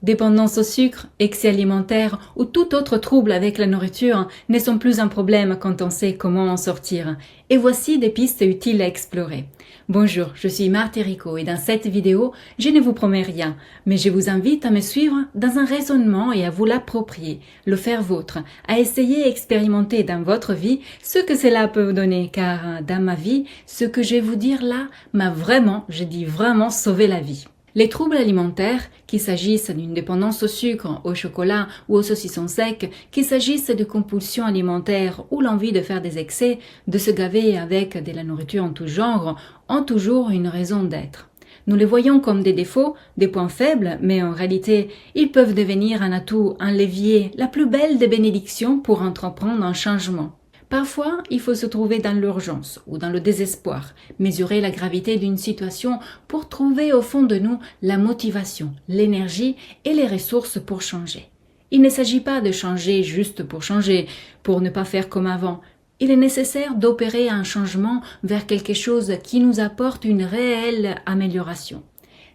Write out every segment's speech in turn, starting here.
Dépendance au sucre, excès alimentaire ou tout autre trouble avec la nourriture ne sont plus un problème quand on sait comment en sortir. Et voici des pistes utiles à explorer. Bonjour, je suis Marthe Rico et dans cette vidéo, je ne vous promets rien, mais je vous invite à me suivre dans un raisonnement et à vous l'approprier, le faire vôtre, à essayer et expérimenter dans votre vie ce que cela peut vous donner, car dans ma vie, ce que je vais vous dire là m'a vraiment, je dis vraiment, sauvé la vie. Les troubles alimentaires, qu'il s'agisse d'une dépendance au sucre, au chocolat ou aux saucissons secs, qu'il s'agisse de compulsions alimentaires ou l'envie de faire des excès, de se gaver avec de la nourriture en tout genre, ont toujours une raison d'être. Nous les voyons comme des défauts, des points faibles, mais en réalité, ils peuvent devenir un atout, un levier, la plus belle des bénédictions pour entreprendre un changement. Parfois, il faut se trouver dans l'urgence ou dans le désespoir, mesurer la gravité d'une situation pour trouver au fond de nous la motivation, l'énergie et les ressources pour changer. Il ne s'agit pas de changer juste pour changer, pour ne pas faire comme avant. Il est nécessaire d'opérer un changement vers quelque chose qui nous apporte une réelle amélioration.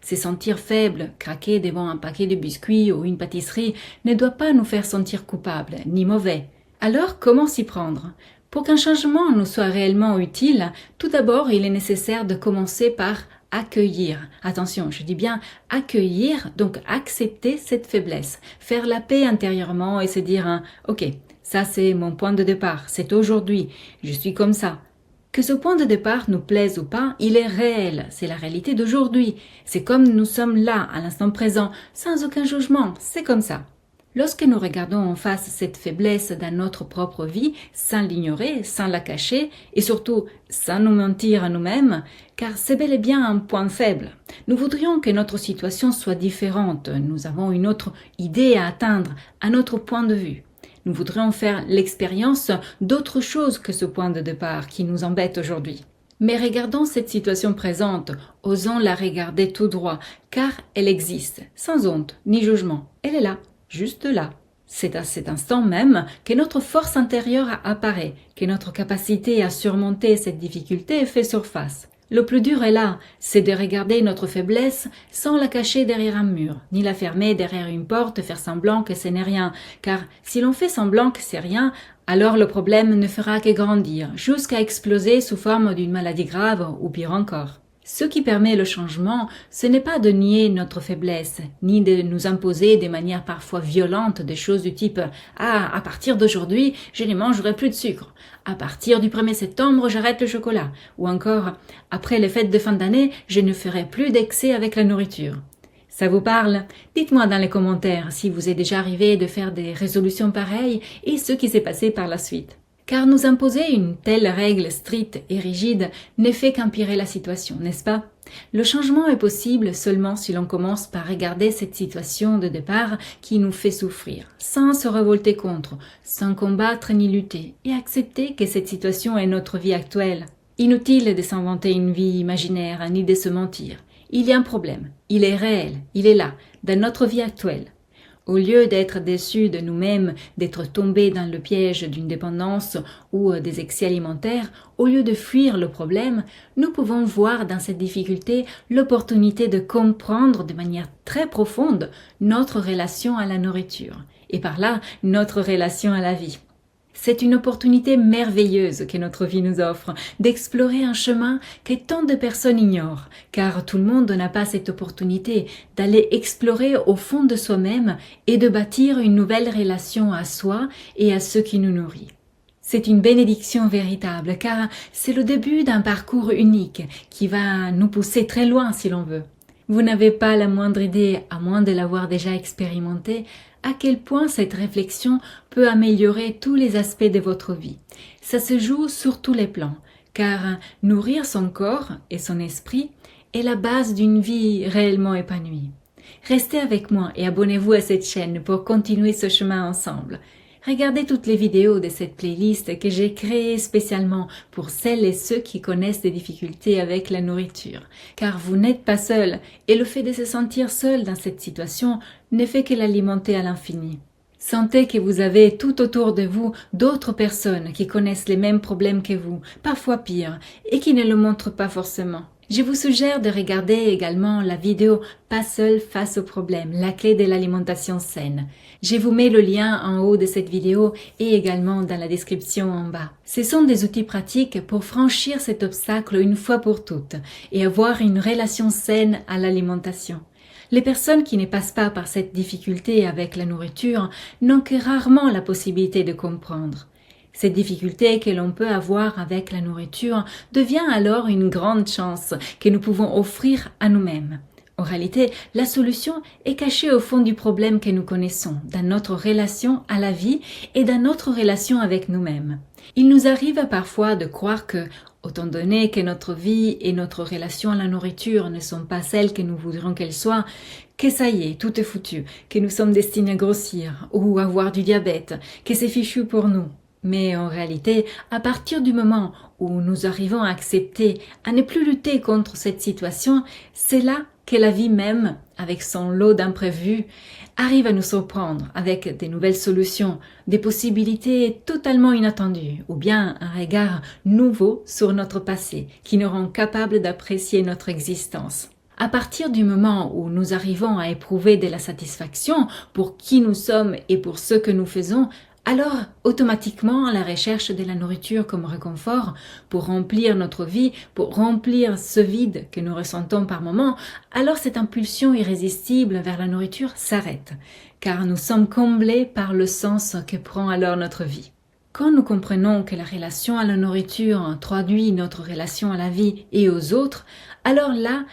Se sentir faible, craquer devant un paquet de biscuits ou une pâtisserie ne doit pas nous faire sentir coupables ni mauvais. Alors, comment s'y prendre? Pour qu'un changement nous soit réellement utile, tout d'abord, il est nécessaire de commencer par accueillir. Attention, je dis bien accueillir, donc accepter cette faiblesse, faire la paix intérieurement et se dire « Ok, ça c'est mon point de départ, c'est aujourd'hui, je suis comme ça ». Que ce point de départ nous plaise ou pas, il est réel, c'est la réalité d'aujourd'hui. C'est comme nous sommes là, à l'instant présent, sans aucun jugement, c'est comme ça. Lorsque nous regardons en face cette faiblesse dans notre propre vie, sans l'ignorer, sans la cacher et surtout sans nous mentir à nous-mêmes, car c'est bel et bien un point faible. Nous voudrions que notre situation soit différente, nous avons une autre idée à atteindre, un autre point de vue. Nous voudrions faire l'expérience d'autre chose que ce point de départ qui nous embête aujourd'hui. Mais regardons cette situation présente, osons la regarder tout droit, car elle existe, sans honte ni jugement, elle est là. Juste là. C'est à cet instant même que notre force intérieure apparaît, que notre capacité à surmonter cette difficulté fait surface. Le plus dur est là, c'est de regarder notre faiblesse sans la cacher derrière un mur, ni la fermer derrière une porte, faire semblant que ce n'est rien, car si l'on fait semblant que c'est rien, alors le problème ne fera que grandir, jusqu'à exploser sous forme d'une maladie grave ou pire encore. Ce qui permet le changement, ce n'est pas de nier notre faiblesse, ni de nous imposer de manière parfois violente des choses du type « Ah, à partir d'aujourd'hui, je ne mangerai plus de sucre. À partir du 1er septembre, j'arrête le chocolat. » Ou encore « Après les fêtes de fin d'année, je ne ferai plus d'excès avec la nourriture. » Ça vous parle? Dites-moi dans les commentaires si vous est déjà arrivé de faire des résolutions pareilles et ce qui s'est passé par la suite. Car nous imposer une telle règle stricte et rigide ne fait qu'empirer la situation, n'est-ce pas? Le changement est possible seulement si l'on commence par regarder cette situation de départ qui nous fait souffrir, sans se révolter contre, sans combattre ni lutter, et accepter que cette situation est notre vie actuelle. Inutile de s'inventer une vie imaginaire ni de se mentir. Il y a un problème, il est réel, il est là, dans notre vie actuelle. Au lieu d'être déçus de nous-mêmes, d'être tombés dans le piège d'une dépendance ou des excès alimentaires, au lieu de fuir le problème, nous pouvons voir dans cette difficulté l'opportunité de comprendre de manière très profonde notre relation à la nourriture et par là notre relation à la vie. C'est une opportunité merveilleuse que notre vie nous offre, d'explorer un chemin que tant de personnes ignorent, car tout le monde n'a pas cette opportunité d'aller explorer au fond de soi-même et de bâtir une nouvelle relation à soi et à ce qui nous nourrit. C'est une bénédiction véritable, car c'est le début d'un parcours unique qui va nous pousser très loin si l'on veut. Vous n'avez pas la moindre idée, à moins de l'avoir déjà expérimenté, à quel point cette réflexion peut améliorer tous les aspects de votre vie. Ça se joue sur tous les plans, car nourrir son corps et son esprit est la base d'une vie réellement épanouie. Restez avec moi et abonnez-vous à cette chaîne pour continuer ce chemin ensemble. Regardez toutes les vidéos de cette playlist que j'ai créée spécialement pour celles et ceux qui connaissent des difficultés avec la nourriture. Car vous n'êtes pas seul et le fait de se sentir seul dans cette situation ne fait que l'alimenter à l'infini. Sentez que vous avez tout autour de vous d'autres personnes qui connaissent les mêmes problèmes que vous, parfois pires, et qui ne le montrent pas forcément. Je vous suggère de regarder également la vidéo Pas seul face au problème, la clé de l'alimentation saine. Je vous mets le lien en haut de cette vidéo et également dans la description en bas. Ce sont des outils pratiques pour franchir cet obstacle une fois pour toutes et avoir une relation saine à l'alimentation. Les personnes qui ne passent pas par cette difficulté avec la nourriture n'ont que rarement la possibilité de comprendre. Cette difficulté que l'on peut avoir avec la nourriture devient alors une grande chance que nous pouvons offrir à nous-mêmes. En réalité, la solution est cachée au fond du problème que nous connaissons, dans notre relation à la vie et dans notre relation avec nous-mêmes. Il nous arrive parfois de croire que, étant donné que notre vie et notre relation à la nourriture ne sont pas celles que nous voudrions qu'elles soient, que ça y est, tout est foutu, que nous sommes destinés à grossir ou avoir du diabète, que c'est fichu pour nous. Mais en réalité, à partir du moment où nous arrivons à accepter, à ne plus lutter contre cette situation, c'est là que la vie même, avec son lot d'imprévus, arrive à nous surprendre avec des nouvelles solutions, des possibilités totalement inattendues, ou bien un regard nouveau sur notre passé qui nous rend capables d'apprécier notre existence. À partir du moment où nous arrivons à éprouver de la satisfaction pour qui nous sommes et pour ce que nous faisons, alors, automatiquement, la recherche de la nourriture comme réconfort pour remplir notre vie, pour remplir ce vide que nous ressentons par moments, alors cette impulsion irrésistible vers la nourriture s'arrête, car nous sommes comblés par le sens que prend alors notre vie. Quand nous comprenons que la relation à la nourriture traduit notre relation à la vie et aux autres, alors là,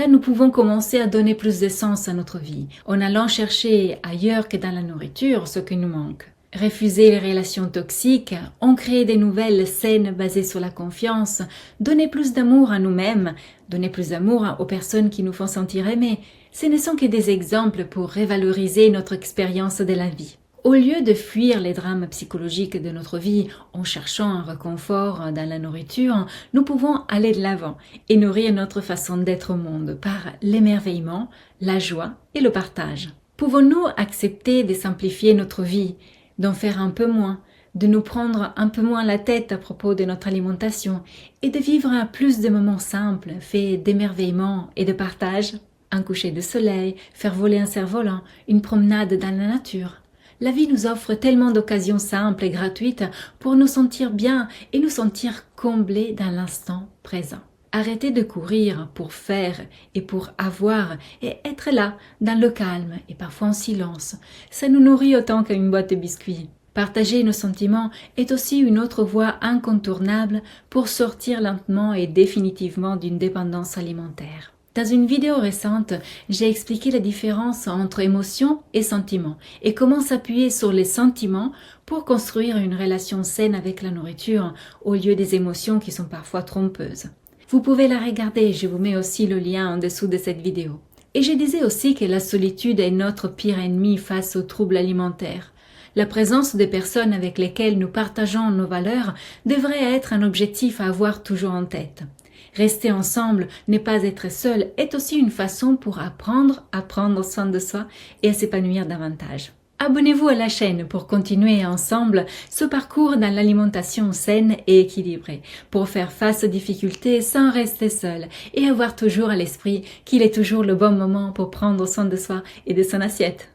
nous pouvons commencer à donner plus de sens à notre vie, en allant chercher ailleurs que dans la nourriture ce qui nous manque. Refuser les relations toxiques, en créer des nouvelles saines basées sur la confiance, donner plus d'amour à nous-mêmes, donner plus d'amour aux personnes qui nous font sentir aimés, ce ne sont que des exemples pour revaloriser notre expérience de la vie. Au lieu de fuir les drames psychologiques de notre vie en cherchant un réconfort dans la nourriture, nous pouvons aller de l'avant et nourrir notre façon d'être au monde par l'émerveillement, la joie et le partage. Pouvons-nous accepter de simplifier notre vie, d'en faire un peu moins, de nous prendre un peu moins la tête à propos de notre alimentation et de vivre plus de moments simples, faits d'émerveillement et de partage? Un coucher de soleil, faire voler un cerf-volant, une promenade dans la nature. La vie nous offre tellement d'occasions simples et gratuites pour nous sentir bien et nous sentir comblés dans l'instant présent. Arrêtez de courir pour faire et pour avoir et être là, dans le calme et parfois en silence. Ça nous nourrit autant qu'une boîte de biscuits. Partager nos sentiments est aussi une autre voie incontournable pour sortir lentement et définitivement d'une dépendance alimentaire. Dans une vidéo récente, j'ai expliqué la différence entre émotions et sentiments et comment s'appuyer sur les sentiments pour construire une relation saine avec la nourriture au lieu des émotions qui sont parfois trompeuses. Vous pouvez la regarder, je vous mets aussi le lien en dessous de cette vidéo. Et je disais aussi que la solitude est notre pire ennemi face aux troubles alimentaires. La présence des personnes avec lesquelles nous partageons nos valeurs devrait être un objectif à avoir toujours en tête. Rester ensemble, ne pas être seul est aussi une façon pour apprendre à prendre soin de soi et à s'épanouir davantage. Abonnez-vous à la chaîne pour continuer ensemble ce parcours dans l'alimentation saine et équilibrée, pour faire face aux difficultés sans rester seul et avoir toujours à l'esprit qu'il est toujours le bon moment pour prendre soin de soi et de son assiette.